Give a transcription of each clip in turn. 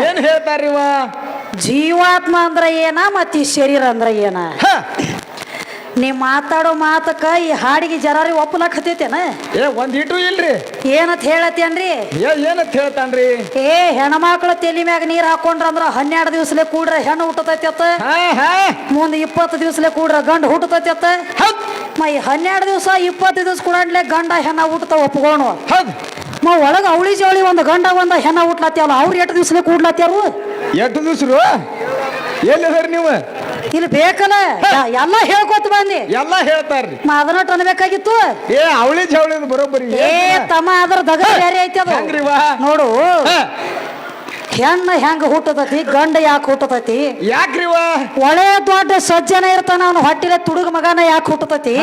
ಏನ್ ಹೇಳ್ತಾರಿವ? ಜೀವಾತ್ಮ ಅಂದ್ರ ಏನ ಮತ್ತ ಈ ಶರೀರ ಅಂದ್ರ ಏನ? ನೀ ಮಾತಾಡೋ ಮಾತಕ್ಕ ಈ ಹಾಡಿಗೆ ಜರಾರಿ ಒಪ್ಪಲಕತ್ತೇನ? ಒಂದ್ ಇಟು ಇಲ್ರಿ. ಏನಂತ ಹೇಳತ್ತೇನ್ರಿ? ಏನಂತ ಹೇಳ್ತಾನ್ರಿ? ಹೆಣ್ಮಕ್ಳ ತಲಿ ಮ್ಯಾಗ ನೀರ್ ಹಾಕೊಂಡ್ರ ಅಂದ್ರ 12 ದಿವಸಲೆ ಕೂಡ್ರ ಹೆಣ್ಣು ಹುಟ್ಟತೈತಿ ಅತ್ತ. ಮುಂದ್ 20 ದಿವಸಲೆ ಕೂಡ್ರ ಗಂಡ ಹುಟ್ಟತೈತಿ ಅತ್ತ. ಮೈ 12 ದಿವಸ 20 ದಿವಸ ಕೂಡಲೇ ಗಂಡ ಹೆಣ್ಣ ಹುಟ್ಟತಾವ ಒಪ್ಕೋಣ. ಒಳಗ ಅವಳಿ ಜವಳಿ ಒಂದು ಗಂಡ ಒಂದ ಹೆಣ್ಣ ಹುಟ್ಲತ್ಯಾವಲ್ಲ, ಅವ್ರು 8 ದಿವಸಲೆ ಕೂಡ್ಲತ್ಯಾರು. 8 ದಿವಸರು ಎಲ್ಲಿದಾರ ನೀವು? ಇಲ್ಲಿ ಬೇಕಲ್ಲ ಎಲ್ಲಾ ಹೇಳ್ಕೊತ ಬಂದಿ. ಎಲ್ಲಾ ಹೇಳ್ತಾರ್ರಿ. ಅದನ್ನಟ್ಟು ಅನ್ಬೇಕಾಗಿತ್ತು. ಅವಳಿ ಜವಳಿ ಬರೋಬ್ಬರಿ. ತಮ್ಮ ಅದ್ರ ದಗ ಬೇರೆ ಐತಿ ಅದು. ನೋಡು, ಹೆಣ್ಣ ಹೆಂಗ ಹುಟ್ಟತೈತಿ, ಗಂಡ ಯಾಕೆ ಹುಟ್ಟತೈತಿ? ಯಾಕ್ರಿವ? ಒಳ್ಳೆ ದೊಡ್ಡ ಸಜ್ಜನ ಇರ್ತಾನ, ಅವನು ಹೊಟ್ಟಿಲೆ ತುಡುಗ ಮಗನ ಯಾಕೆ ಹುಟ್ಟತೈತಿ?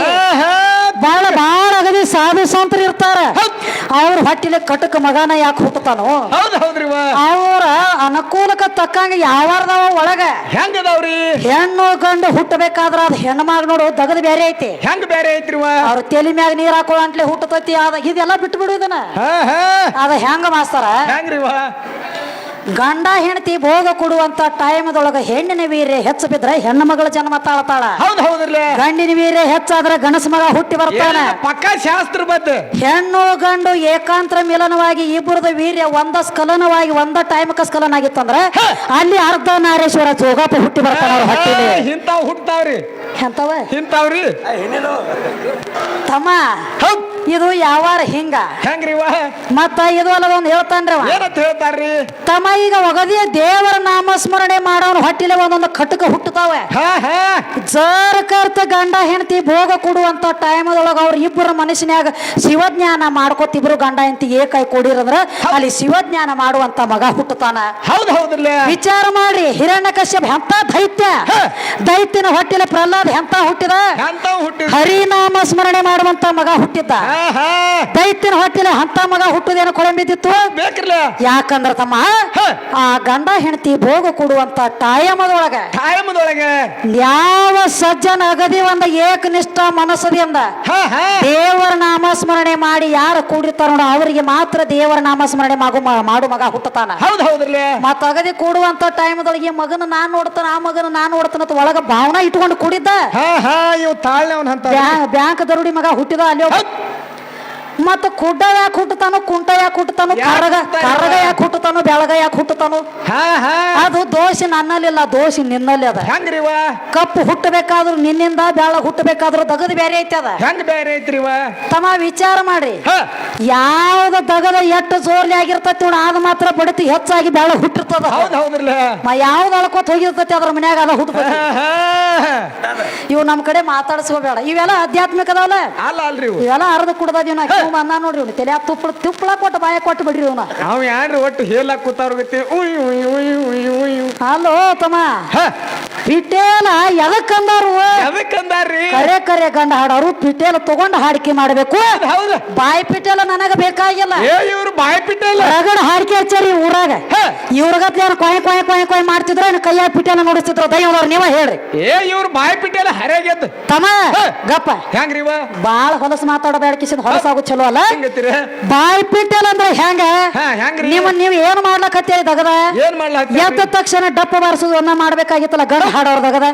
ಬಾಳ ಬಾಳ ಅಗದಿ ಸಾಧು ಸಂತರು ಇರ್ತಾರ, ಅವ್ರ ಹೊಟ್ಟಿಲೆ ಕಟಕ ಮಗನ ಯಾಕೆ ಹುಟ್ಟತಾನೋ? ಅವ್ರ ಅನುಕೂಲಕ್ಕ ತಕ್ಕಂಗ ಯಾವಾರದವ ಒಳಗ ಹೆಂಗದವ್ರಿ? ಹೆಣ್ಣು ಗಂಡು ಹುಟ್ಟಬೇಕಾದ್ರ ಅದ್ ಹೆಣ್ಣು ಮಗ ನೋಡು ದಗದ ಬೇರೆ ಐತಿ. ಹೆಂಗ ಬೇರೆ ಐತ್ರಿವ? ಅವ್ರ ತಲೆ ಮ್ಯಾಗ ನೀರ್ ಹಾಕೊಳ್ಳಂಟ್ಲೆ ಹುಟ್ಟತೈತಿ. ಇದೆಲ್ಲ ಬಿಟ್ಟು ಬಿಡು ಇದನ್ನ. ಅದ ಹೆಂಗ ಮಾಸ್ತಾರ? ಹೆಂಗ್ರಿವ? ಗಂಡ ಹೆಂಡತಿ ಭೋಗ ಕೊಡುವಂತ ಟೈಮದೊಳಗ ಹೆಣ್ಣಿನ ವೀರ್ಯ ಹೆಚ್ಚು ಬಿದ್ರ ಹೆಣ್ಣು ಮಗಳ ಜನ್ಮ ತಾಳತಾಳ. ಗಂಡಿನ ವೀರ್ಯ ಹೆಚ್ಚಾದ್ರ ಗಣಸ ಮಗ ಹುಟ್ಟಿ ಬರ್ತಾನ. ಪಕ್ಕ ಶಾಸ್ತ್ರ ಬದ್ಧ. ಹೆಣ್ಣು ಗಂಡು ಏಕಾಂತರ ಮಿಲನವಾಗಿ ಇಬ್ಬರದ ವೀರ್ಯ ಒಂದ ಸ್ಖಲನವಾಗಿ ಒಂದ ಟೈಮಕ್ಕ ಸ್ಖಲನ ಆಗಿತ್ತಂದ್ರ ಅಲ್ಲಿ ಅರ್ಧ ನಾರೇಶ್ವರ ಜೋಗಪ್ಪ ಹುಟ್ಟಿ ಬರ್ತಾನ. ಅವ್ರ ಹೊಟ್ಟಿಲಿ ಇಂತಾವ್ ಹುಟ್ತಾವ್ರಿ. ಎಂತವ ಇಂತಾವ್ರಿ ತಮ್ಮ. ಇದು ಯಾವಾರ ಹಿಂಗ ಹೆಂಗ್ರಿವ? ಮತ್ತ ಇದು ಅಲ್ಲದೊಂದು ಹೇಳ್ತಾನ್ರಿ. ಏನಂತ ಹೇಳ್ತಾರ್ರಿ? ತಮ್ಮ ಈಗ ಒಗದಿಯ ದೇವರ ನಾಮಸ್ಮರಣೆ ಮಾಡೋನು ಹೊಟ್ಟಿಲೆ ಒಂದೊಂದು ಕಟಕ ಹುಟ್ಟತಾವೆ. ಜರ ಕರ್ತ ಗಂಡ ಹೆಂಡತಿ ಭೋಗ ಕೊಡುವಂತ ಟೈಮದೊಳಗ ಅವ್ರ ಇಬ್ಬರ ಮನಸ್ಸಿನ್ಯಾಗ ಶಿವಜ್ಞಾನ ಮಾಡ್ಕೋತಿಬ್ರು ಗಂಡ ಹೆಂಡತಿ ಏಕಾಯಿ ಕೊಡಿರಂದ್ರ ಅಲ್ಲಿ ಶಿವಜ್ಞಾನ ಮಾಡುವಂತ ಮಗ ಹುಟ್ಟತಾನ. ವಿಚಾರ ಮಾಡ್ರಿ, ಹಿರಣ್ಯಕಶ್ಯಪ ಎಂತ ದೈತ್ಯ, ದೈತ್ಯನ ಹೊಟ್ಟಿಲೆ ಪ್ರಹ್ಲಾದ ಎಂತ ಹುಟ್ಟಿದ? ಹರಿನಾಮ ಸ್ಮರಣೆ ಮಾಡುವಂತ ಮಗ ಹುಟ್ಟಿದ್ದ. ದೈತ್ಯನ ಹೊಟ್ಟಿಲೆ ಅಂತ ಮಗ ಹುಟ್ಟುದೇನು ಕೊಳಂಬಿದ್ದಿತ್ತು? ಯಾಕಂದ್ರ ತಮ್ಮ ಆ ಗಂಡ ಹೆಂಡತಿ ಭೋಗ ಕೊಡುವಂತ ಟೈಮದೊಳಗ ಯಾವ ಸಜ್ಜನ ಅಗದಿ ಒಂದ ಏಕನಿಷ್ಠ ಮನಸ್ಸದಿಂದ ದೇವರ ನಾಮಸ್ಮರಣೆ ಮಾಡಿ ಯಾರು ಕೂಡಿರ್ತಾರ ನೋಡ ಅವರಿಗೆ ಮಾತ್ರ ದೇವರ ನಾಮಸ್ಮರಣೆ ಮಾಡು ಮಗ ಹುಟ್ಟತಾನ. ಮತ್ತ ಅಗದಿ ಕೂಡುವಂತ ಟೈಮದೊಳಗೆ ಮಗನ ನಾನ್ ನೋಡ್ತಾನ, ಆ ಮಗನ ನಾನ್ ನೋಡ್ತಾನ ಒಳಗ ಭಾವನಾ ಇಟ್ಕೊಂಡು ಕೂಡಿದ್ದ. ಬ್ಯಾಂಕ್ ದರುಡಿ ಮಗ ಹುಟ್ಟಿದ ಅಲ್ಲಿ. ಮತ್ತ ಕುಡ್ಡ ಯಾಕೆ ಹುಟ್ಟತಾನು, ಕುಂಟ ಯಾಕೆ ಹುಟ್ಟತಾನು, ಕರ್ರಗ ಯಾಕೆ ಹುಟ್ಟತಾನು, ಬೆಳಗ ಯಾಕೆ ಹುಟ್ಟತಾನು? ಅದು ದೋಷ ನನ್ನಲ್ಲಿಲ್ಲ, ದೋಷ ನಿನ್ನಲ್ಲಿ ಅದ. ಕಪ್ಪು ಹುಟ್ಟಬೇಕಾದ್ರು ನಿನ್ನಿಂದ, ಬೆಳಗ ಹುಟ್ಟಬೇಕಾದ್ರು ದಗದ ಬೇರೆ ಐತಿ. ಅದ ಹೆಂಗ ಬೇರೆ ಐತ್ರಿವ? ತಮ್ಮ ವಿಚಾರ ಮಾಡ್ರಿ, ಯಾವ್ದ ದಗದ ಎಷ್ಟು ಜೋರ್ಲಿ ಆಗಿರ್ತತಿ ಅದ ಮಾತ್ರ ಬಡತಿ ಹೆಚ್ಚಾಗಿ ಬೆಳಗ ಹುಟ್ಟಿರ್ತದ. ಯಾವ್ದು ಅಳ್ಕೋತ ಹೋಗಿರ್ತತಿ ಅದ್ರ ಮನ್ಯಾಗ ಅದ ಹುಟ್ಟತೈತಿ. ಇವು ನಮ್ ಕಡೆ ಮಾತಾಡ್ಸ್ಕೋಬೇಡ, ಇವೆಲ್ಲ ಆಧ್ಯಾತ್ಮಿಕ ಅದಾವಲ್ಲ. ಇವೆಲ್ಲ ಅರ್ಧ ಕುಡ್ದೀವಿ ನಾ ಅನ್ನ ನೋಡ್ರಿ. ಇವ್ನು ತಲೆ ತುಪ್ಪಳ ಕೊಟ್ಟು ಬಾಯ ಕೊಟ್ಟು ಬಿಡ್ರಿ. ಇವ್ನ ಅವ್ ಯಾನ್ರಿ ಒಟ್ಟು ಹೇಳಕ್ ಕೂತಾರ ಅಲ್ಲೋ ತಮ್ಮ, ಪಿಟೇಲ ಎದಕ್ಕಂದಾರು? ಕರೆ ಕರೆ ಗಂಡ ಹಾಡೋರು ಪಿಟೇಲ ತಗೊಂಡ್ ಹಾಡಿಕೆ ಮಾಡ್ಬೇಕು. ಬಾಯಿ ಪಿಟೇಲ ನನಗ ಬೇಕಾಗಿಲ್ಲ. ಇವ್ರು ಬಾಯಿ ಪಿಟೇಲ ರಗಡ ಹಾಡಿಕೆ ಹಚ್ಚಾರಿ ಊರಾಗ. ಇವ್ರಗತ್ಲೆ ಕೊಯ್ ಕೊಯ್ ಕೊಯ್ ಕೊಯ್ ಮಾಡ್ತಿದ್ರ ಕೈಯಾಗ ಪಿಟೇಲ ನೋಡಿಸ್ತಿದ್ರು. ದೈವದವ್ರು ನೀವ ಹೇಳ್ರಿ. ಇವ್ರು ಬಾಯಿ ಪಿಟೇಲ ಹರಿಯಾಗ್ಯದ ತಮ್ಮ. ಗಪ್ಪ ಹೆಂಗ್ರಿವ? ಬಾಳ ಹೊಲಸು ಮಾತಾಡೋಬೇಡಕಿಸಿದ ಹೊಲಸಾಗು ಚಲೋ ಅಲ್ಲ. ಬಾಯಿ ಪಿಟೇಲ ಅಂದ್ರೆ ಹೆಂಗ? ನೀವ್ ಏನ್ ಮಾಡ್ಲಕತ್ತೀರಿ ದಗದ? ಎದ್ದ ತಕ್ಷಣ ಡಪ್ಪ ಬಾರಿಸೋದನ್ನ ಮಾಡ್ಬೇಕಾಗಿತ್ತಲ್ಲ ಗಡ ಹಾಡೋರ್ ದಗದ.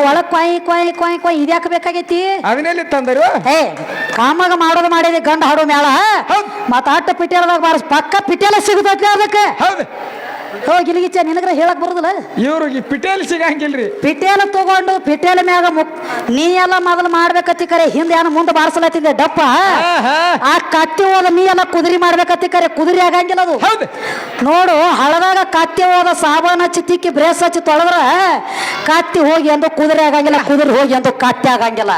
ಒಳಗ್ ಕೊಯ್ ಕೊಯ್ ಕೊಯ್ ಕೊಯ್ ಇದ್ಯಾಕ ಬೇಕಾಗೈತಿ? ಅದನ್ನೆಲ್ಲಿ ತಂದರು? ಕಾಮಗ ಮಾಡೋದು ಮಾಡಿದಿ ಗಂಡ ಹಾಡೋ ಮೇಳ. ಮತ್ತ ಅಟ್ಟ ಪಿಟೇಲದಾಗ ಬಾರಿಸ್ ಪಕ್ಕ ಪಿಟೇಲ ಸಿಗುದೈತಿ ಅದಕ್ಕೆ. ಹೋಗಿಲಿಗಿಚ್ಚ ನಿನಗ್ರ ಹೇಳಕ್ ಬರುದಿಲ್ಲ. ಇವ್ರಿಗೆ ಪಿಟೇಲ್ ಸಿಗಂಗಿಲ್ರಿ. ಪಿಟೇಲ ತಗೊಂಡು ಪಿಟೇಲ ಮ್ಯಾಗ ನೀ ಎಲ್ಲ ಮೊದಲು ಮಾಡ್ಬೇಕತ್ತಿ ಕರೆ, ಹಿಂದೆ ಏನು ಮುಂದೆ ಬಾರಿಸಲತ್ತಿದ್ದೆ ಡಪ್ಪ. ಆ ಕತ್ತಿ ಹೋದ ನೀ ಎಲ್ಲ ಕುದುರಿ ಮಾಡ್ಬೇಕತ್ತಿ ಕರೆ, ಕುದುರಿ ಆಗಂಗಿಲ್ಲ ಅದು. ನೋಡು, ಹಳದಾಗ ಕತ್ತಿ ಹೋದ ಸಾಬಾನ್ ಹಚ್ಚಿ ತಿಕ್ಕಿ ಬ್ರೇಸ್ ಹಚ್ಚಿ ತೊಳೆದ್ರ ಕತ್ತಿ ಹೋಗಿ ಎಂದು ಕುದುರೆ ಆಗಂಗಿಲ್ಲ, ಕುದುರೆ ಹೋಗಿ ಎಂದು ಕತ್ತಿ ಆಗಂಗಿಲ್ಲ.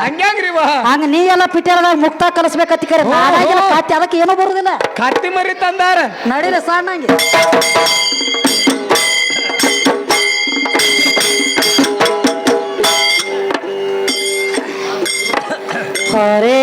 ಹಂಗ ನೀ ಎಲ್ಲ ಪಿಟೇಲದಾಗ ಮುಕ್ತ ಕಲಿಸ್ಬೇಕತ್ತಿ ಕರೆ, ನಾನಾಗಿಲ್ಲ ಕತ್ತಿ. ಅದಕ್ಕೆ ಏನೂ ಬರುದಿಲ್ಲ. ಕತ್ತಿ ಮರಿ ತಂದಾರ ನಡೀಲಿ ಸಣ್ಣಂಗೆ. ಹರೇ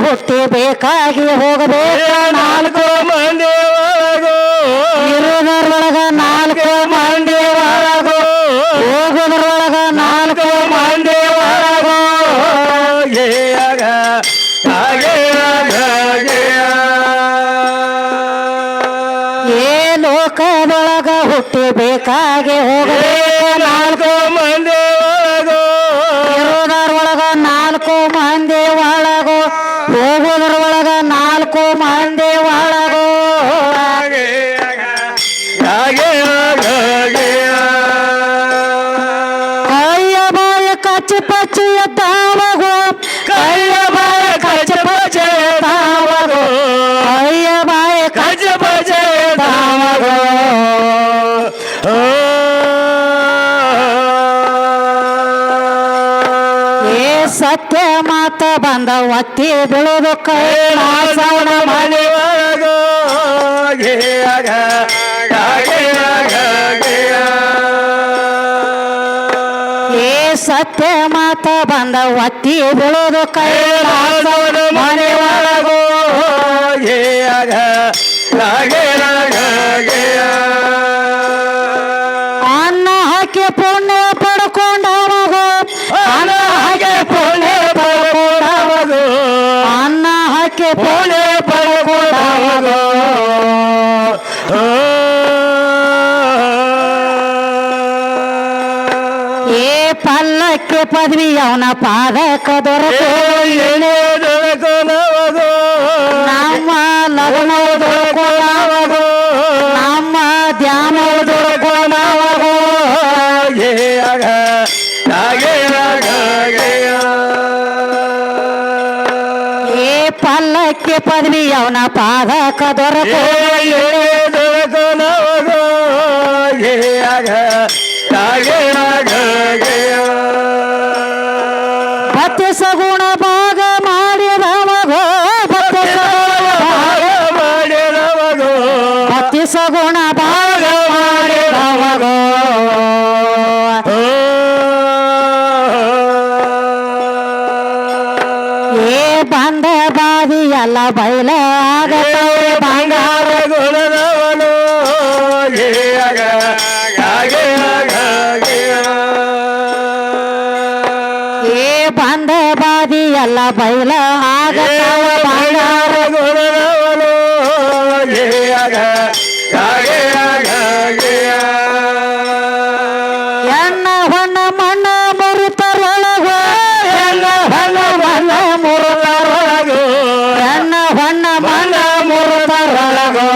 ಹುಟ್ಟಿ ಬೇಕಾಗಿ ಹೋಗಬೇಕ ನಾಲ್ಕು ಮಂದಿ ಒಳಗೋ ಇರುವುದರೊಳಗ ನಾಲ್ಕು ಮಂದಿ ಒಳಗೋ ಹೋಗುವುದರೊಳಗ ನಾಲ್ಕು ಮಂದಿ ಒಳಗೋ ಗೆಯಾಗ ಏ ಲೋಕದೊಳಗ ಹುಟ್ಟಿ ಬೇಕಾಗಿ ಹೋಗಬೇಕ ನಾಲ್ಕು ಮಂದಿ ಒಳಗೋ ಇರುವುದರೊಳಗ ನಾಲ್ಕು ಮಂದಿ ಒಳಗೋ ಹೋಗುವುದರೊಳಗ ನಾಲ್ಕು ಮಂದಿ ಒಳಗೋ ಕೈಯ ಬಾಯ ಕಚ್ಚಿ ಪಚ್ಚಿ ಎದ್ದಾವಗೋ ಕೈಯ ಬಾಯ ಕಚ್ಚಿ ಪಚ್ಚಿ ಎದ್ದಾವಗೋ ಕೈಯ ಬಾಯ ಕಚ್ಚಿ ಪಚ್ಚಿ ಎದ್ದಾವಗೋ ಏ ಸತ್ಯ ಮಾತ ಬಂದ ಒತ್ತಿ ಬೀಳೋದು ಕೈಲಾಸವನ ಮನೆ ಒಳಗೋ ಏ ಸತ್ಯ ಮಾತ ಬಂದ ಒತ್ತಿ ಬೀಳೋದು ಕೈಲಾಸವನ ಮನೆ ಒಳಗೋ ಅನ್ನ ಹಾಕಿ ಪುಣ್ಯ ಪಡ್ಕೊಂಡವಗೋ ಅನ್ನ ಹಾಕಿ ಪುಣ್ಯ ಪಡ್ಕೊಂಡವಗೋ ಅನ್ನ ಹಾಕಿ ಪುಣ್ಯ ಪಡ್ಕೊಂಡವಗೋ ಏ ಪಲ್ಲಕ್ಕೆ ಪದವಿ ಅವನ ಪಾದಕ ದೊರಕು ನಮ್ಮ ಲಗ್ನ ದೊರಕೋಣವಗೋ ನಮ್ಮ ಧ್ಯಾನ ದೊರಕೋಣವಗೋ ಏ ಪಲ್ಲಕ್ಕೆ ಪದವಿ ಅವನ ಪಾದಕ ದೊರಕು ಭಕ್ತಿ ಸಗುಣ ಭಾಗ ಮಾಡಿದವಗೋ ಭಕ್ತಿ ಸಗುಣ ಭಾಗ ಮಾಡಿದವಗೋ ಏ ಬಂದ ಬಾದಿ ಎಲ್ಲ ಬಯಲ ಆಗತ್ತವ್ರೆ ಬಂಗಾರ ಏ ಬಂದ ಬಾದಿ ಎಲ್ಲ ಬಯಲ ಆಗತ್ತವ ಬಂಗಾರ ಎಣ್ಣ ಹೊಣ್ಣ ಮಣ್ಣ ಮುರುತರೊಳಗೋ ಎಣ್ಣ ಹೊಣ್ಣ ಮಣ್ಣ ಮುರುತರೊಳಗೋ ಎಣ್ಣ ಹೊಣ್ಣ ಮಣ್ಣ ಮುರುತರೊಳಗೋ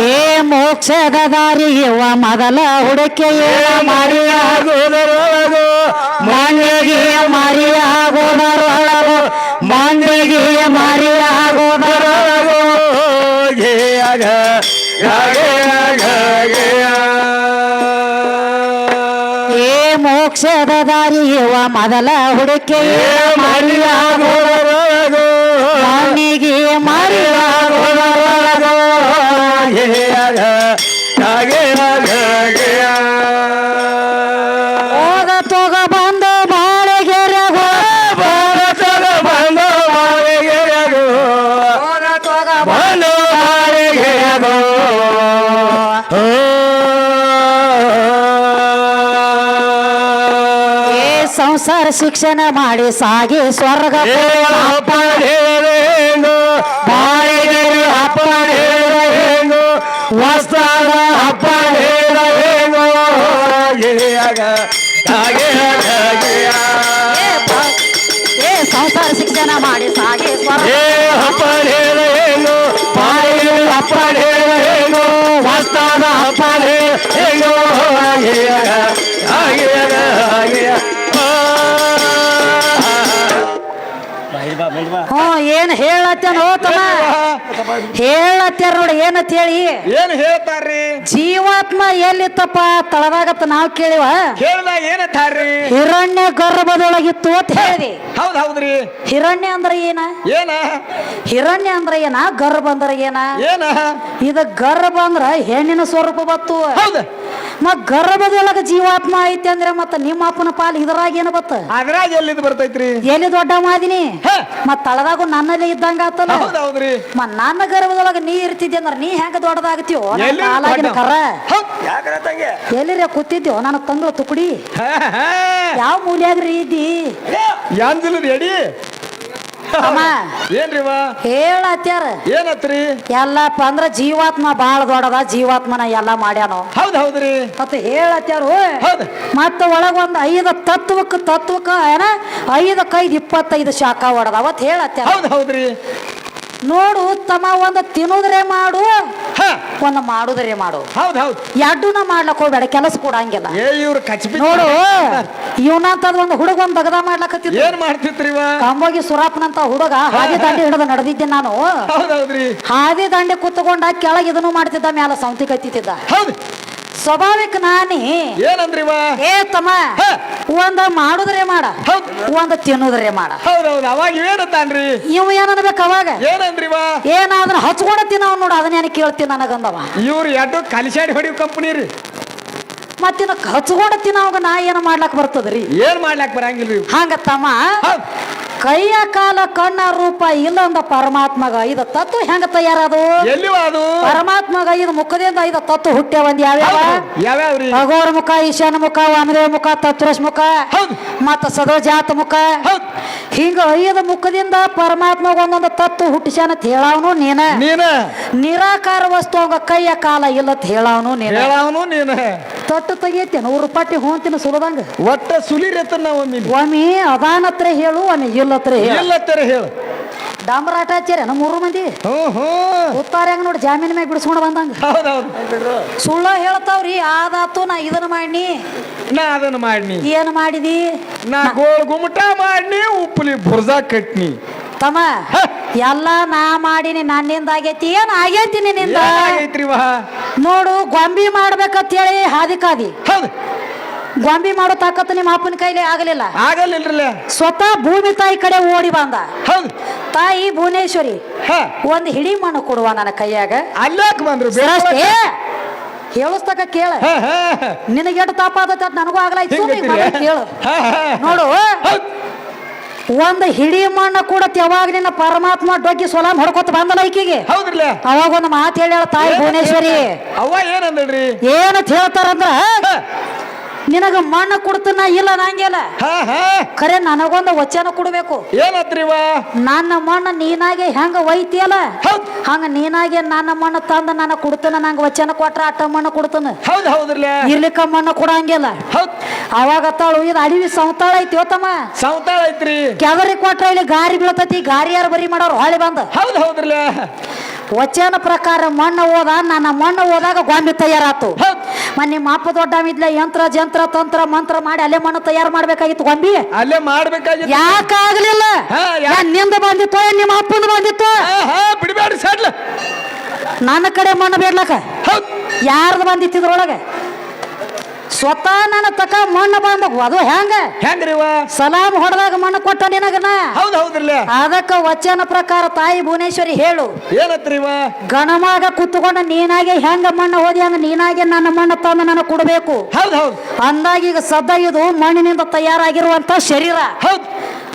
ಏ ಮೋಕ್ಷದ ದಾರಿ ಇವ ಮೊದಲ ಹುಡುಕೆ ಏನ ಮರಿಯಾಗೋದರೊಳಗೋ ಮಣ್ಣಿಗೆ ಮರಿಯಾಗೋದರೊಳಗೋ ಮಣ್ಣಿಗೆ ಮರಿಯಾಗೋದರೊಳಗೋ ಏ ಮೋಕ್ಷದ ದಾರಿ ಇವ ಮೊದಲ ಹುಡುಕೆ ಮರಿಯಾಗೋದರೊಳಗೋ ಮಣ್ಣಿಗೆ ಮರಿಯಾಗೋದರೊಳಗೋ ಹೋಗ ತೋಗ ಬಂದು ಬಾಳೆಗೆರೆಗೋ ಹೋಗ ತೋಗ ಬಂದು ಬಾಳೆಗೆರೆಗೋ ಹೋಗ ತೋಗ ಬಂದು ಬಾಳೆಗೆರೆಗೋ ಏ ಸಂಸಾರ ಶಿಕ್ಷಣ ಮಾಡಿ ಸಾಗಿ ಸ್ವರ್ಗ ಬಾಳೆಗೆರೆ ಅಪ್ಪಣೆಂಗೋ ವಸ್ತ್ರಾಗ ಅಪ್ಪಣೆಂಗೋ ಏ ಸಂಸಾರ ಶಿಕ್ಷಣ ಮಾಡಿ ಸಾಗಿ ಸ್ವರ್ಗ ಅಪ್ಪಣೆಂಗೋ ವಸ್ತ್ರಾಗ ಅಪ್ಪಣೆಂಗೋ ಹ್ಞೂ ಏನ್ ಹೇಳತ್ತೇನೋ ತಮ್ಮ ಹೇಳತ್ತಾರ ನೋಡಿ ಏನಂತ ಹೇಳಿ ಏನ್ ಹೇಳ್ತಾರ್ರಿ ಜೀವಾತ್ಮ ಎಲ್ಲಿತ್ತಪ್ಪ ತಳದಾಗತ್ತ ನಾವ್ ಕೇಳಿವ ಹೇಳ್ದಾಗ ಏನಂತಾರ್ರಿ ಹಿರಣ್ಯ ಗರ್ಭದೊಳಗಿತ್ತು ಅಂತ ಹೇಳಿದಿ ಹೌದ್ ಹೌದ್ರಿ ಹಿರಣ್ಯ ಅಂದ್ರ ಏನ ಏನ ಹಿರಣ್ಯ ಅಂದ್ರ ಏನ ಗರ್ಭ ಅಂದ್ರ ಏನ ಏನ ಇದ ಗರ್ಭ ಅಂದ್ರ ಹೆಣ್ಣಿನ ಸ್ವರೂಪ ಬತ್ತು ಹೌದ ಗರ್ಭದೊಳಗ ಜೀವಾತ್ಮ ಐತಿ ಅಂದ್ರೆ ಮತ್ತ ನಿಮ್ಮ ಅಪ್ಪನ ಪಾಲ್ ಇದ್ರಾಗ ಏನ ಬತ್ತ ಅದ್ರಾಗ ಎಲ್ಲಿದ್ ಬರ್ತೈತ್ರಿ ಎಲ್ಲಿ ದೊಡ್ಡ ಮಾದಿನಿ ಹ. ಮತ್ ತಳದಾಗು ನನ್ನಲ್ಲೇ ಇದ್ದಂಗ ಆತಲ್ಲ ಹೌದೌದ್ರಿ ನನ್ನ ಗರ್ಭದೊಳಗ ನೀ ಇರ್ತಿದ್ದೆ ಅಂದ್ರ ನೀ ಹೆಂಗ ದೊಡ್ಡದಾಗತ್ಯೋ ಎಲ್ಲಿ ಕಾಲಾಗಿನ ದೊಡ್ಡ? ಕರ ಹೌದ್ ಯಾಕ್ರ ತಂಗೆ ಎಲ್ಲಿರ ಕೂತಿದ್ಯೋ ನನ್ನ ತಂಗಳ ತುಕಡಿ ಹ, ಹ. ಯಾವ ಮೂಲ್ಯಾಗ್ರಿ ಇದ್ದಿ ಯಾಂದಿಲ್ಲದ ಎಡಿ ಅಮ್ಮ ಏನ್ರಿವ ಹೇಳತ್ಯಾರ ಏನತ್ರಿ ಎಲ್ಲಪ್ಪ ಅಂದ್ರ ಜೀವಾತ್ಮ ಬಾಳ ದೊಡ್ಡದ ಜೀವಾತ್ಮನ ಎಲ್ಲಾ ಮಾಡ್ಯಾನೋ ಹೌದ್ರಿ ಮತ್ತೆ ಹೇಳತ್ಯಾರು ಹೌದ್ ಮತ್ತ ಒಳಗ ಒಂದ್ 5 ತತ್ವಕ್ಕ ಏನ 5 25 ಶಾಖ ಹೊಡದ ಅವತ್ ಹೇಳತ್ಯಾರ ಹೌದ್ರಿ ನೋಡು ತಮ್ಮ ಒಂದ್ ತಿನ್ನುದ್ರೆ ಮಾಡು ಹ ಒಂದ್ ಮಾಡುದ್ರೆ ಮಾಡು ಹೌದ್ ಎರಡೂನ ಮಾಡ್ಲಕ್ ಹೋಗ್ಬೇಡ ಕೆಲಸ ಕೊಡಂಗಿಲ್ಲ ಏ ಇವ್ರು ಕಚ್ಬಿ ನೋಡು ಇವನಂತದ್ ಒಂದ್ ಹುಡುಗ ಒಂದ್ ದಗದ ಮಾಡ್ಲಕತ್ತಿದ್ದ ಏನ್ ಮಾಡ್ತಿತ್ರಿವ ಕಂಬೋಗಿ ಸುರಾಪ್ನಂತ ಹುಡುಗ ಹಾದಿ ದಾಂಡಿ ಹಿಡಿದು ನಡೆದಿದ್ದೆ ನಾನು ಹೌದ್ರಿ ಹಾದಿ ದಾಂಡಿ ಕುತ್ಕೊಂಡ ಕೆಳಗೆ ಇದನ್ನು ಮಾಡ್ತಿದ್ದ ಮ್ಯಾಲ ಸೌಂತಿ ಕತ್ತಿದ್ದ ಹೌದ್ ಸ್ವಾಭಾವಿಕ ನಾನಿ ಏನಂದ್ರಿವ ಏ ತಮ್ಮ ಹ. ಒಂದ ಮಾಡುದ್ರೆ ಮಾಡ ಹೌದ್ ಒಂದ ತಿನ್ನುದ್ರೆ ಮಾಡ ಹೌದೌದು ಅವಾಗ ಏನಂತಾನ್ರಿ ಇವ್ ಏನನ್ಬೇಕು ಅವಾಗ ಏನಂದ್ರಿವ ಏನಾದ್ರ ಹಚ್ಕೊಂಡ ತಿನ್ನವ್ ನೋಡು ಅದನ್ನೇನು ಕೇಳ್ತೀನಿ ನನಗಂದವ ಇವ್ರು ಎಟ್ಟು ಕಲಿಸಾಡಿ ಹೊಡಿವ್ ಕಂಪನಿ ರೀ ಮತ್ತಿನ ಹಚ್ಕೊಂಡ ತಿನ್ನವಾಗ ನಾ ಏನ ಮಾಡ್ಲಕ್ ಬರ್ತದ್ರಿ ಏನ್ ಮಾಡ್ಲಾಕ್ ಬರಂಗಿಲ್ರಿ ಹಂಗ ತಮ್ಮ ಹೌದ್ ಕೈಯ ಕಾಲ ಕಣ್ಣ ರೂಪ ಇಲ್ಲ ಅಂದ ಪರಮಾತ್ಮಗ ಇದು ತತ್ವ ಹೆಂಗ ತಯಾರದು ಎಲ್ಲಿವ ಅದು ಪರಮಾತ್ಮಗ ಇದು ಮುಖದಿಂದ 5 ತತ್ವ ಹುಟ್ಟ್ಯ ಒಂದ್ ಯಾವ್ಯಾವ ಯಾವ್ಯಾವ್ರಿ ಅಘೋರ ಮುಖ ಈಶಾನ ಮುಖ ವಾಮದೇವ ಮುಖ ತತ್ವರಸ್ ಮುಖ ಹೌದ್ ಮತ್ತ ಸದೋಜಾತ ಮುಖ ಹೌದ್ ಹಿಂಗ 5 ಮುಖದಿಂದ ಪರಮಾತ್ಮಗ ಒಂದೊಂದು ತತ್ವ ಹುಟ್ಟಿಸ್ಯಾನ ಅಂತ ಹೇಳವನು ನೀನ ನೀನ ನಿರಾಕಾರ ವಸ್ತು ಅವಂಗ ಕೈಯ ಕಾಲ ಇಲ್ಲತ್ ಹೇಳವನು ನೀನ ಹೇಳವನು ನೀನ ತೊಟ್ಟು ತೆಗಿಯತ್ತೆ 100 ಪಟ್ಟಿ ಹೋಂತಿನ ಸುಲದಂಗ ಒಟ್ಟ ಸುಲಿರತ್ತ ಒಮ್ಮೆ ಒಮ್ಮೆ ಅದಾನತ್ರ ಹೇಳು ಒಮ್ಮೆ ಇಲ್ಲತ್ರ ಹೇಳು ಎಲ್ಲತ್ತರ ಹೇಳು ಡಾಂಬರಾಟ ಹಚ್ಚಾರ ನಮ್ಮ 3 ಮಂದಿ ಉತ್ತಾರ ಹೆಂಗ ನೋಡಿ ಜಾಮೀನ್ ಮ್ಯಾಗ ಬಿಡಿಸ್ಕೊಂಡು ಬಂದಂಗ ಹೌದೌದು ಸುಳ್ಳ ಹೇಳ್ತಾವ್ರಿ ಆದಾತು ನಾ ಇದನ್ನ ಮಾಡಿ ನಾ ಅದನ್ನ ಮಾಡ್ನಿ ಏನ್ ಮಾಡಿದಿ ನಾ ಗೋಳ್ ಗುಮಟ ಮಾಡ್ನಿ ಉಪ್ಪಲಿ ಬುರ್ಜಾ ಕಟ್ನಿ ತಮ್ಮ ಎಲ್ಲ ನಾ ಮಾಡೀನಿ ನನ್ನಿಂದ ಆಗೈತಿ ಏನ್ ಆಗೈತಿ ನಿನ್ನಿಂದ ಐತ್ರಿವ ನೋಡು ಗೊಂಬಿ ಮಾಡ್ಬೇಕಂತ ಹೇಳಿ ಹಾದಿ ಕಾದಿ ಹೌದು ಗೊಂಬಿ ಮಾಡೋ ತಾಕತ್ತು ನಿಮ್ಮ ಅಪ್ಪನ ಕೈಲಿ ಆಗಲಿಲ್ಲ ಆಗಲಿಲ್ರಲ್ಲ ಸ್ವತಃ ಭೂಮಿ ತಾಯಿ ಕಡೆ ಓಡಿ ಬಂದ ಹೌದು ತಾಯಿ ಭುವನೇಶ್ವರಿ ಹ ಒಂದ್ ಹಿಡಿ ಮಣ್ಣು ಕೊಡುವ ನನ್ನ ಕೈಯಾಗ ಅಲ್ಲಾಕ್ ಬಂದ್ರು ಅಷ್ಟೇ ಹೇಳಸ್ತಕ ಕೇಳ ನಿನಗೆಟ್ಟು ತಾಪಾದತ್ತ ನನಗೂ ಆಗ್ಲಾಯ್ತು ಕೇಳು ನೋಡು ಒಂದ್ ಹಿಡಿ ಮಣ್ಣ ಕೂಡ ಯಾವಾಗ ನಿನ್ನ ಪರಮಾತ್ಮ ಡೊಗ್ಗಿ ಸೊಲಾಮ್ ಹೊಡ್ಕೊತ ಬಂದಲ್ಲ ಈಕಿಗೆ ಹೌದ್ರಲ್ಲ ಅವಾಗ ಒಂದು ಮಾತು ಹೇಳ ತಾಯಿ ಭುವನೇಶ್ವರಿ ಅವ್ವ ಏನಂದ್ರಿ ಏನಂತ ಹೇಳ್ತಾರಂದ್ರ ನಿನಗ ಮಣ್ಣು ಕೊಡ್ತನ ಇಲ್ಲ ನಂಗೆಲ್ಲ ಖರೆ ನನಗೊಂದು ವಚನ ಕೊಡ್ಬೇಕು ಏನತ್ರಿವ ನನ್ನ ಮಣ್ಣು ನೀನಾಗೆ ಹೆಂಗ ಒಯ್ತಿಯಲ್ಲ ಹಂಗ ನೀನಾಗೆ ನನ್ನ ಮಣ್ಣು ತಂದ ನಾನು ಕೊಡ್ತನ ನಂಗ ವಚನ ಕೊಟ್ರ ಅಟ್ಟ ಮಣ್ಣು ಕೊಡ್ತನ ಹೌದ್ ಹೌದ್ರಲ್ಲ ಇರ್ಲಿಕ್ಕ ಮಣ್ಣು ಕೊಡಂಗಿಲ್ಲ ಅವಾಗ ತಾಳು ಇದು ಅಡವಿ ಸಂತಾಳ ಐತಿ ತಮ್ಮ ಸಂತಾಳ ಐತ್ರಿ ಕೆದರಿ ಕೊಟ್ರ ಇಲ್ಲಿ ಗಾರಿ ಬೀಳ್ತತಿ ಗಾರಿ ಯಾರು ಬರಿ ಮಾಡೋರು ಹೊಳಿ ಬಂದ ಹೌದ್ ಹೌದ್ರಲ್ಲ ವಚನ ಪ್ರಕಾರ ಮಣ್ಣು ಓದ ನನ್ನ ಮಣ್ಣು ಓದಾಗ ಗೊಂಬಿ ತಯಾರಾತು ನಿಮ್ಮ ಅಪ್ಪ ದೊಡ್ಡ ಇದ್ಲ ಯಂತ್ರ ಜಂತ್ರ ತಂತ್ರ ಮಂತ್ರ ಮಾಡಿ ಅಲ್ಲೇ ಮಣ್ಣು ತಯಾರು ಮಾಡ್ಬೇಕಾಗಿತ್ತು ಗೊಂಬಿ ಅಲ್ಲೇ ಮಾಡ್ಬೇಕಾಗಿತ್ತು ಯಾಕಾಗ್ಲಿಲ್ಲ ನಿಂದ ಬಂದಿತ್ತು ನಿಮ್ಮ ಅಪ್ಪಂದ ಬಂದಿತ್ತು ಬಿಡಬೇಡ್ರಿ ಸಡ್ಲ ನನ್ನ ಕಡೆ ಮಣ್ಣು ಬೇಡ್ಲಕ ಯಾರ್ದು ಬಂದಿತ್ತು ಇದ್ರೊಳಗೆ ಸ್ವತಃ ನನ್ನ ತಕ ಮಣ್ಣು ಬಂದವು ಅದು ಹೆಂಗ್ರಿವ ಸಲಾಮ್ ಹೊಡೆದಾಗ ಮಣ್ಣು ಕೊಟ್ಟ ನಿನಗನ ಹೌದ್ ಹೌದ್ರಲ್ಲ ಅದಕ್ಕ ವಚನ ಪ್ರಕಾರ ತಾಯಿ ಭುವನೇಶ್ವರಿ ಹೇಳು ಏನತ್ರಿವ ಗಣಮಾಗ ಕುತ್ಕೊಂಡ ನೀನಾಗೆ ಹೆಂಗ ಮಣ್ಣು ಹೋದಿ ಹಂಗ ನೀನಾಗೆ ನನ್ನ ಮಣ್ಣು ತಂದು ನನಗೆ ಕೊಡಬೇಕು ಹೌದ್ ಹೌದ್ ಅಂದಾಗ ಈಗ ಸದ್ದ ಇದು ಮಣ್ಣಿನಿಂದ ತಯಾರಾಗಿರುವಂತ ಶರೀರ ಹೌದ್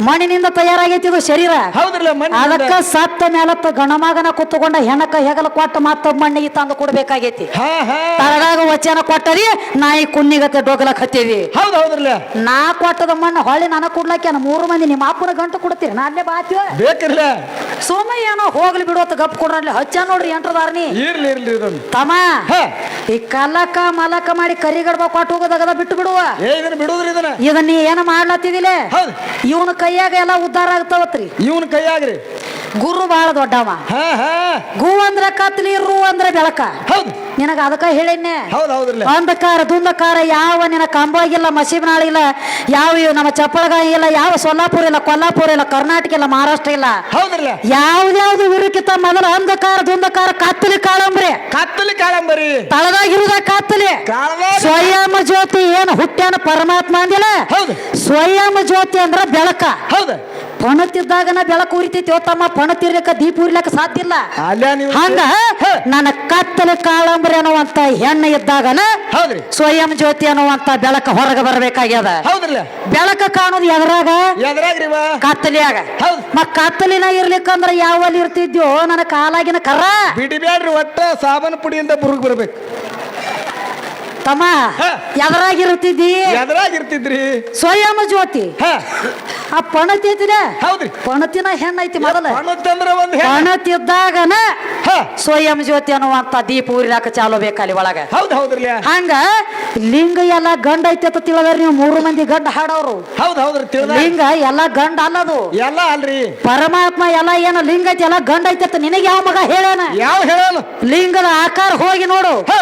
ಮಣ್ಣಿನಿಂದ ತಯಾರಾಗೈತಿ ಇದು ಶರೀರ ಹೌದ್ರಲ್ಲ ಅದಕ್ಕ ಸತ್ತ ಮೇಲತ್ತ ಗಣಮಗನ ಕುತ್ಕೊಂಡ ಹೆಣಕ ಹೆಗಲ ಕೊಟ್ಟ ಮತ್ತ ಮಣ್ಣಿಗೆ ತಂದು ಕೊಡ್ಬೇಕಾಗೈತಿ ತಳದಾಗ ವಚನ ಕೊಟ್ಟರಿ ನಾಯಿ ಕುನ್ನಿಗತ್ತೆ ಡೊಗಲಕ್ ಹತ್ತೀವಿ ಹೌದ್ ಹೌದ್ರಲ್ಲ ನಾ ಕೊಟ್ಟದ ಮಣ್ಣು ಹೊಳ್ಳಿ ನನಗ್ ಕೊಡ್ಲಕ್ಕೆ 3 ಮಂದಿ ನಿಮ್ಮ ಅಪ್ಪನ ಗಂಟು ಕೊಡ್ತೀರಿ ನಾ ಅಲ್ಲೇ ಬಾತೀವ ಬೇಕಿರ್ಲ ಸೋಮ ಏನೋ ಹೋಗ್ಲಿ ಬಿಡುವತ್ತ ಗಪ್ ಕೊಡ್ರಲ್ಲಿ ಹಚ್ಚ ನೋಡ್ರಿ ಎಂಟ್ರದಾರ್ನಿ ಇರ್ಲಿ ಇರ್ಲಿ ತಮ್ಮ ಈ ಕಲಕ ಮಲಕ ಮಾಡಿ ಕರಿಗಡ್ಬ ಕೊಟ್ಟು ಹೋಗೋದಾಗದ ಬಿಟ್ಟು ಬಿಡುವ ಇದನ್ನ ಬಿಡುದ್ರಿ ಇದನ್ನ ನೀ ಏನ ಮಾಡ್ಲತ್ತಿದಿಲ್ಲ ಇವನ ಕೈಯಾಗ ಎಲ್ಲ ಉದ್ಧಾರ ಆಗ್ತಾವತ್ರಿ ಇವನ್ ಕೈಯಾಗ್ರಿ ಗುರು ಬಹಳ ದೊಡ್ಡವ ಗು ಅಂದ್ರ ಕತ್ಲಿ ರು ಅಂದ್ರ ಬೆಳಕ ನಿನಗ ಅದಕ್ಕ ಹೇಳಿನ್ನೆ ಅಂಧಕಾರ ದುಂದಕಾರ ಯಾವ ನಿನ ಕಂಬೋಗಿಲ್ಲ ಮಸೀಬನಾಳ ಇಲ್ಲ ಯಾವ ನಮ್ಮ ಚಪ್ಪಳಗಾಯಿ ಇಲ್ಲ ಯಾವ ಸೊಲ್ಲಾಪುರ ಇಲ್ಲ ಕೊಲ್ಲಾಪುರ ಇಲ್ಲ ಕರ್ನಾಟಕ ಇಲ್ಲ ಮಹಾರಾಷ್ಟ್ರ ಇಲ್ಲ ಯಾವ್ದ್ಯಾವ್ದು ವಿರುಕಿತ ಮೊದಲ ಅಂಧಕಾರ ದುಂದಕಾರ ಕತ್ತಲಿ ಕಾಳಂಬರಿ ತಳದಾಗಿರುದ ಕತ್ತಲಿ ಸ್ವಯಂ ಜ್ಯೋತಿ ಏನು ಹುಟ್ಟ್ಯಾನ ಪರಮಾತ್ಮ ಅಂದಿಲ್ಲ ಸ್ವಯಂ ಜ್ಯೋತಿ ಅಂದ್ರ ಬೆಳಕ ಪಣತಿದ್ದಾಗನ ಬೆಳಕು ಉರಿತೈತಿ ತಮ್ಮ ಪಣತಿರ್ಲಿಕ್ಕ ದೀಪ ಉರಿಲಕ್ಕ ಸಾಧ್ಯ ಇಲ್ಲ ಹಂಗ ನನ್ನ ಕತ್ತಲೆ ಕಾಳಂಬ್ರಿ ಅನ್ನುವಂತ ಹೆಣ್ಣು ಇದ್ದಾಗನ ಹೌದ್ರಿ ಸ್ವಯಂ ಜ್ಯೋತಿ ಅನ್ನುವಂತ ಬೆಳಕ ಹೊರಗೆ ಬರಬೇಕಾಗ್ಯದ. ಹೌದ್ರಲ್ಲ ಬೆಳಕ ಕಾಣೋದು ಎದ್ರಾಗ ಎದ್ರಾಗ್ರಿವ ಕತ್ತಲಿಯಾಗ. ಹೌದ್ ಮತ್ ಕತ್ತಲಿನ ಇರ್ಲಿಕ್ಕಂದ್ರ ಯಾವಲ್ಲಿ ಇರ್ತಿದ್ಯೋ ನನ್ನ ಕಾಲಾಗಿನ ಕರ್ರ ಬಿಡಿಬ್ಯಾಡ್ರಿ ಒಟ್ಟ ಸಾಬನ್ ಪುಡಿಯಿಂದ ಬುರುಗ್ ಬರ್ಬೇಕು. ತಮ್ಮ ಹ. ಎದ್ರಾಗಿರ್ತಿದ್ದಿ ಎದ್ರಾಗಿರ್ತಿದ್ರಿ ಸ್ವಯಂ ಜ್ಯೋತಿ. ಹ ಆ ಪಣತಿ ಐತಿನ ಹೌದ್ರಿ ಪಣತಿನ ಹೆಣ್ಣೈತಿ ಮೊದಲ. ಪಣತ್ತಂದ್ರ ಒಂದ್ ಹೆಣ್ಣು. ಪಣತಿದ್ದಾಗನ ಹ ಸ್ವಯಂ ಜ್ಯೋತಿ ಅನ್ನುವಂತ ದೀಪ ಉರಿಲಾಕ ಚಾಲೋ ಬೇಕಲ್ಲಿ ಒಳಗ. ಹೌದ್ರಲ್ಲ ಹಂಗ ಲಿಂಗ ಎಲ್ಲ ಗಂಡ ಐತಿ ಅಂತ ತಿಳಿದ್ರಿ ನೀವು 3 ಮಂದಿ ಗಂಡ ಹಾಡೋರು. ಹೌದ್ರಿ ತಿಳಿದ ಲಿಂಗ ಎಲ್ಲ ಗಂಡ ಅಲ್ಲದು ಎಲ್ಲ ಅಲ್ರಿ ಪರಮಾತ್ಮ ಎಲ್ಲ ಏನು ಲಿಂಗ ಐತಿ ಎಲ್ಲ ಗಂಡ ಐತಿ ಅಂತ ನಿನಗೆ ಯಾವ ಮಗ ಹೇಳೇನ? ಯಾವ ಹೇಳೋನು ಲಿಂಗದ ಆಕಾರ ಹೋಗಿ ನೋಡು. ಹ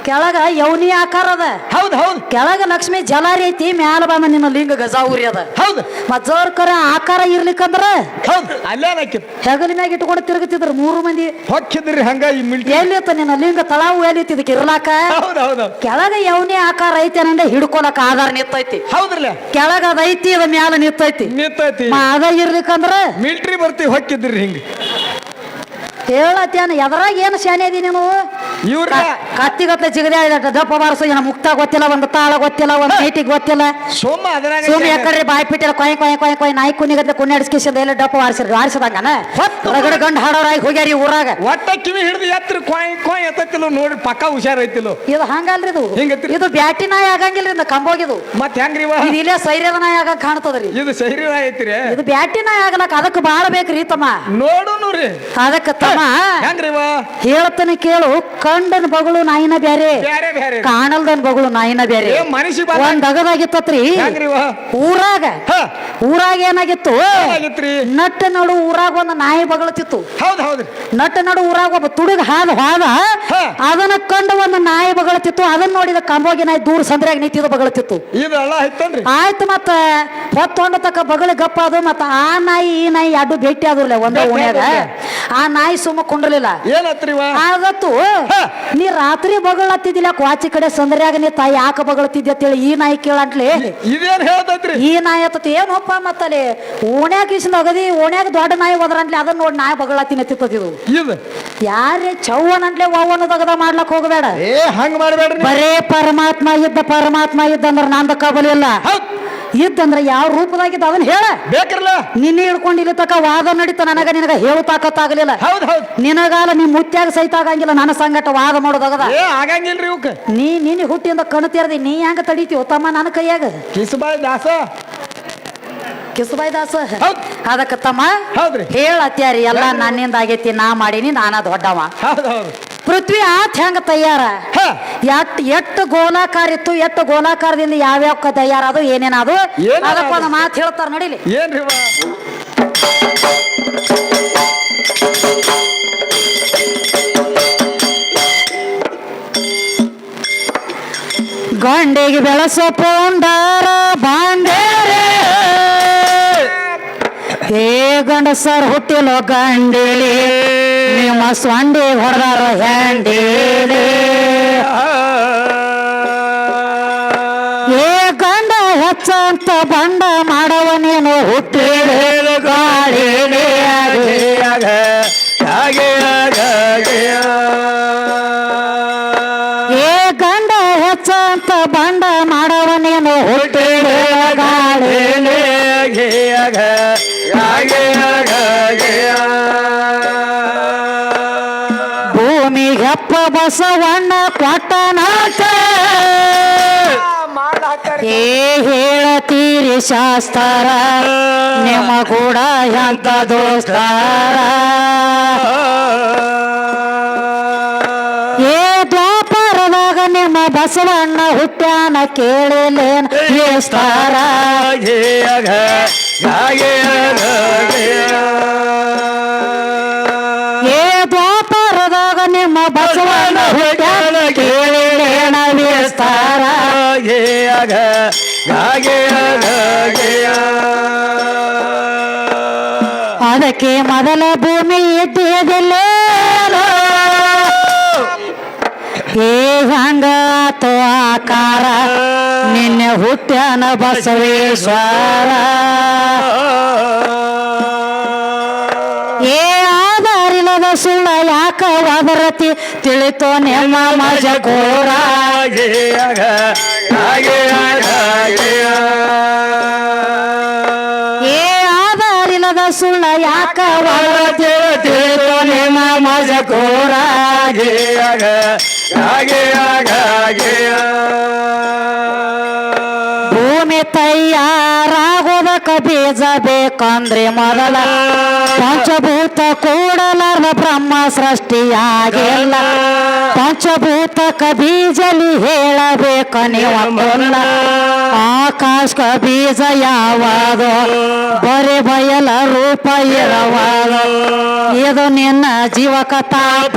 ಕೆಳಗ ಯೌನಿ ಆಕಾರ ಅದ, ಹೌದ್ ಕೆಳಗ ಲಕ್ಷ್ಮಿ ಜಲಾರಿ ಐತಿ, ಮ್ಯಾಲ ಬಂದ ನಿನ್ನ ಲಿಂಗ ಗಜಾವುರಿ ಅದ. ಹೌದು ಮತ್ ಜೋರ್ಕರ ಆಕಾರ ಇರ್ಲಿಕ್ಕಂದ್ರ ಹೌದ್ ಅಲ್ಲೇ ಹಾಕಿದ್ ಹೆಗಲ ಮ್ಯಾಗ ಇಟ್ಕೊಂಡು ತಿರುಗುತ್ತಿದ್ರು 3 ಮಂದಿ. ಹೊಕ್ಕಿದ್ರಿ ಹಂಗ ಈ ಮಿಲ್ಟಿ ಎಲ್ಲಿತ್ತ ನಿನ್ನ ಲಿಂಗ ತಳಾವು ಎಲ್ಲಿತ್ತು ಇದಕ್ಕೆ ಇರ್ಲಾಕ? ಹೌದ್ ಕೆಳಗ ಯೌನಿ ಆಕಾರ ಐತಿ ಅನ್ನಂದೆ ಹಿಡ್ಕೊಳಕ ಆಧಾರ ನಿತ್ತೈತಿ. ಹೌದ್ರಲ್ಲ ಕೆಳಗ ಅದ ಐತಿ ಅದ ಮ್ಯಾಲ ನಿತ್ತೈತಿ. ನಿಂತೈತಿ ಅದ ಇರ್ಲಿಕ್ಕಂದ್ರ ಮಿಲ್ಟ್ರಿ ಬರ್ತೀವಿ ಹೊಕ್ಕಿದ್ರಿ ಹಿಂಗ ಹೇಳತ್ತೇನ ಎದ್ರಾಗ ಏನು ಶಾನೆ ಅದಿ ನೀನು? ಇವ್ರ ಕತ್ತಿಗತ್ಲೆ ಜಿಗದೆ ದಪ್ಪ ಬಾರಸು ಏನ ಮುಕ್ತ ಗೊತ್ತಿಲ್ಲ, ಒಂದು ತಾಳ ಗೊತ್ತಿಲ್ಲ, ಒಂದು ನೀಟಿಗೆ ಗೊತ್ತಿಲ್ಲ. ಸೋಮ ಅದ್ರಾಗ ಸುಮ್ಮನೆ ಯಾಕಂದ್ರೆ ಬಾಯಿ ಪಿಟ್ಟಿಲ್ಲ ಕೊಯ್ ಕೊಯ್ ಕೊಯ್ ಕೊಯ್ ನಾಯಿ ಕುನಿಗತ್ತೆ ಕುಣ್ಯಾಡಿಸ್ಕಿಸಿದ ಎಲ್ಲ ಡಪ್ಪ ಆರಿಸಿದಂಗನ ಹೊರಗಡೆ ಗಂಡು ಹಾಡೋರಾಗಿ ಹೋಗ್ಯಾರಿ ಊರಾಗ. ಒಟ್ಟ ಕಿವಿ ಹಿಡಿದು ಎತ್ರ ಕೊಯ್ ಎತ್ತತ್ತಿಲ್ಲ ನೋಡಿ ಪಕ್ಕ ಹುಷಾರೈತಿಲ್ಲ. ಇದು ಹಂಗಲ್ರಿ, ಇದು ಹಿಂಗತ್ರಿ. ಇದು ಬ್ಯಾಟಿ ನಾಯಿ ಆಗಂಗಿಲ್ರಿ, ಇಂದ ಕಂಬೋಗಿದು. ಮತ್ ಹೆಂಗ್ರಿವ ಇದು ಇಲ್ಲೇ ಸೈರ್ಯದ ನಾಯಿ ಆಗ ಕಾಣ್ತದ್ರಿ. ಇದು ಶರೀರ ಐತ್ರಿ, ಇದು ಬ್ಯಾಟಿ ನಾಯಿ ಆಗ್ಲಕ್ಕ ಅದಕ್ಕೆ ಬಾಳ ಬೇಕ್ರಿ ತಮ್ಮ. ನೋಡುನು ರೀ ಅದಕ್ಕ ತಮ್ಮ ಹೆಂಗ್ರಿವ ಹೇಳ್ತಾನೆ ಕೇಳು. ಕಂಡನ್ ಬಗಳು ನಾಯಿನ ಬ್ಯಾರೆ, ಬ್ಯಾರೆ ಬ್ಯಾರೆ ಕಾಣಲ್ದನ್ ಬಗಳು ನಾಯಿನ ಬ್ಯಾರೆ. ಮನುಷ್ಯ ಒಂದ್ ಅಗದಾಗಿತ್ತತ್ರಿ ಹೆಂಗ್ರಿವ ಊರಾಗ. ಊರಾಗ ಏನಾಗಿತ್ತು, ಆಗಿತ್ರಿ ನಟ್ಟ ನಡು ಊರಾಗ ಒಂದು ನಾಯಿ ಬಗಳತಿತ್ತು. ಹೌದ್ರಿ ನಟ್ಟ ನಡು ಊರಾಗ ಒಬ್ಬ ತುಡುಗ ಹಾದ ಅದನ್ನ ಕಂಡು ಒಂದು ನಾಯಿ ಬಗಳತಿತ್ತು. ಅದನ್ನ ನೋಡಿದ ಕಂಬೋಗಿ ನಾಯಿ ದೂರ ಸಂದ್ರಾಗ ನಿಂತಿದ್ದು ಬಗಳತಿತ್ತು. ಇದು ಅಲ್ಲ ಐತನ್ರಿ. ಆಯ್ತು ಮತ್ತ ಹೊತ್ತೊಂಡ ತಕ್ಕ ಬಗಳಿ ಗಪ್ಪ ಅದು. ಮತ್ತ ಆ ನಾಯಿ ಈ ನಾಯಿ ಎರಡು ಭೇಟಿ ಆದ್ರಲ್ಲ ಒಂದೇ ಓಣ್ಯಾಗ. ಆ ನಾಯಿ ಸುಮ್ಮ ಕುಂಡ್ರಲಿಲ್ಲ. ಏನತ್ರಿವ ಆಗತ್ತು ನೀ ರಾತ್ರಿ ಬಗಳತ್ತಿದ್ದಿಲ್ಲ, ಕ್ವಾಚಿ ಕಡೆ ಸಂದ್ರ್ಯಾಗ ನೀ ತಾಯಿ ಯಾಕ ಬಗಳತ್ತಿದ್ದೆ ಅಂತೇಳಿ ಈ ನಾಯಿ ಕೇಳಂಟ್ಲಿ. ಇದೇನ್ ಹೇಳ್ತೈತ್ರಿ? ಈ ನಾಯಿ ಅತ್ತತಿ ಏನಪ್ಪ ಮತ್ತಲ್ಲಿ ಓಣ್ಯಾಗ ಇಸಿಂದ ಅಗದಿ ಓಣ್ಯಾಗ ದೊಡ್ಡ ನಾಯಿ ಹೋದ್ರಂಟ್ಲಿ ಅದನ್ನ ನೋಡಿ ನಾಯಿ ಬಗಳತ್ತಿನ ಎತ್ತಿತ್ತದಿದು. ಇದು ಯಾರೇ ಚೌವನಂಟ್ಲೆ ಒವ್ವನ ದಗದ ಮಾಡ್ಲಕ್ ಹೋಗಬೇಡ. ಹಂಗ ಮಾಡ್ಬೇಡ್ರಿ. ಬರೇ ಪರಮಾತ್ಮ ಇದ್ದ ಅಂದ್ರ ನಂದ ಕಬಲಿಲ್ಲ. ಇದ್ದಂದ್ರ ಯಾವ ರೂಪದಾಗಿದ್ದ ಅದನ್ನ ಹೇಳ ಬೇಕ್ರಲ್ಲ. ನಿನ್ನೆ ಹಿಡ್ಕೊಂಡು ಇಲ್ಲಿ ತಕ ವಾದ ನಡೀತ. ನನಗ ನಿನಗ ಹೇಳು ತಾಕತ್ತಾಗಲಿಲ್ಲ. ಹೌದ್ ನಿನಗಾಲ ನೀ ಮುತ್ಯಾಗ ಸಹಿತ ಆಗಂಗಿಲ್ಲ ನನ್ನ ಸಂಗಟ ವಾದ ಮಾಡೋದಾಗದ. ಆಗಂಗಿಲ್ರಿ ಇವಕ್ಕ. ನೀನು ಹುಟ್ಟಿಯಿಂದ ಕಣ್ ತೆರದಿ ನೀ ಹೆಂಗ ತಡೀತೀವ ತಮ್ಮ ನನ್ನ ಕೈಯಾಗ? ಕಿಸಬಾಯ್ ದಾಸ ಕಿಸಬಾಯ್ ದಾಸ. ಅದಕ್ಕ ತಮ್ಮ ಹೌದ್ರಿ ಹೇಳತ್ಯಾರಿ ಎಲ್ಲ ನನ್ನಿಂದ ಆಗೈತಿ, ನಾ ಮಾಡೀನಿ, ನಾನ ದೊಡ್ಡವ. ಹೌದೌದು. ಪೃಥ್ವಿ ಆತ್ ಹೆಂಗ ತಯಾರ, ಎಷ್ಟು ಗೋಲಾಕಾರ ಇತ್ತು, ಎಷ್ಟು ಗೋಲಾಕಾರದಿಂದ ಯಾವ್ಯಾವ ತಯಾರ ಅದು ಏನೇನದು ಅದಕ್ಕ ಒಂದು ಮಾತು ಹೇಳ್ತಾರ ನಡಿಲಿ. ಏನ್ರಿ ಗಂಡಿಗೆ ಬೆಳಸೋ ಪೌಂಡರ ಬಾಂಡೇರೆ ಏ ಗಂಡಸರ್ ಹುಟ್ಟಿಲೋ ಗಂಡೇಳಿ ನಿಮ್ಮ ಸ್ವಂಡಿ ಹೊಡೆದಾರ ಹ್ಯಾಂಡೇಳಿ. ಏ ಗಂಡ ಹೆಚ್ಚಂತ ಬಂಡ ಮಾಡವ ನೀನು ಹುಟ್ಟಿದ ಗಾಳಿ. ಏ ಗಂಡ ಹೆಚ್ಚಂತ ಬಂಡ ಮಾಡವ ನೀನು ಹುಟ್ಟಿದ ಗಾಳಿ. ಭೂಮಿ ಹೆಪ್ಪ ಬಸವಣ್ಣ ಕೊಟ್ಟನಾಟ ಏ ಹೇಳತೀರಿ ಶಾಸ್ತ್ರ ನಿಮ್ಮ ಕೂಡ ಎಂತ ದೋಸ್ತಾರ. ಏ ದ್ವಾಪರದಾಗ ನಿಮ್ಮ ಬಸವಣ್ಣ ಹುಟ್ಟ್ಯಾನ ಕೇಳಿಲೇನ ವಿಸ್ತಾರ. ಏ ದ್ವಾಪರದಾಗ ನಿಮ್ಮ ಬಸವಣ್ಣ ಹುಟ್ಟ್ಯಾನ ಕೇಳಿಲೇನ ವಿಸ್ತಾರ. ಅದಕ್ಕೆ ಮೊದಲ ಭೂಮಿ ಇದ್ದಿದ್ದಿಲ್ಲ ಏ ಹಂಗಾತು ಆಕಾರ ನಿನ್ನೆ ಹುಟ್ಟ್ಯಾನ ಬಸವೇಶ್ವರ. ಏ ಆಧಾರಿಲ್ಲದ ಸುಳ್ಳ ಯಾಕ ಒದರತಿ ತಿಳಿತೋ ನಿಮ್ಮ ಮಜಕೋರ ಏ ಆಧಾರಿಲ್ಲದ ಸುಳ್ಳ ಯಾಕ ಒದರತಿ ತಿಳಿತೋ ನಿಮ್ಮ ಮಜಕೋರ ಭೂಮಿ ತಯ್ಯಾರಾಗೋದಕ್ಕ ಬೀಜ ಬೇಕಂದ್ರೆ ಮೊದಲ ಪಂಚಭೂತ ಕೂಡಲಾರ್ದ ಬ್ರಹ್ಮ ಸೃಷ್ಟಿಯಾಗಿಲ್ಲ ಪಂಚಭೂತಕ ಬೀಜಲಿ ಹೇಳಬೇಕ ನೀವಲ್ಲ ಆಕಾಶಕ ಬೀಜ ಯಾವಾದೋ ಬರೆ ಬಯಲ ರೂಪ ಇರವಾದ ಇದು ನಿನ್ನ ಜೀವಕ ತಾಪ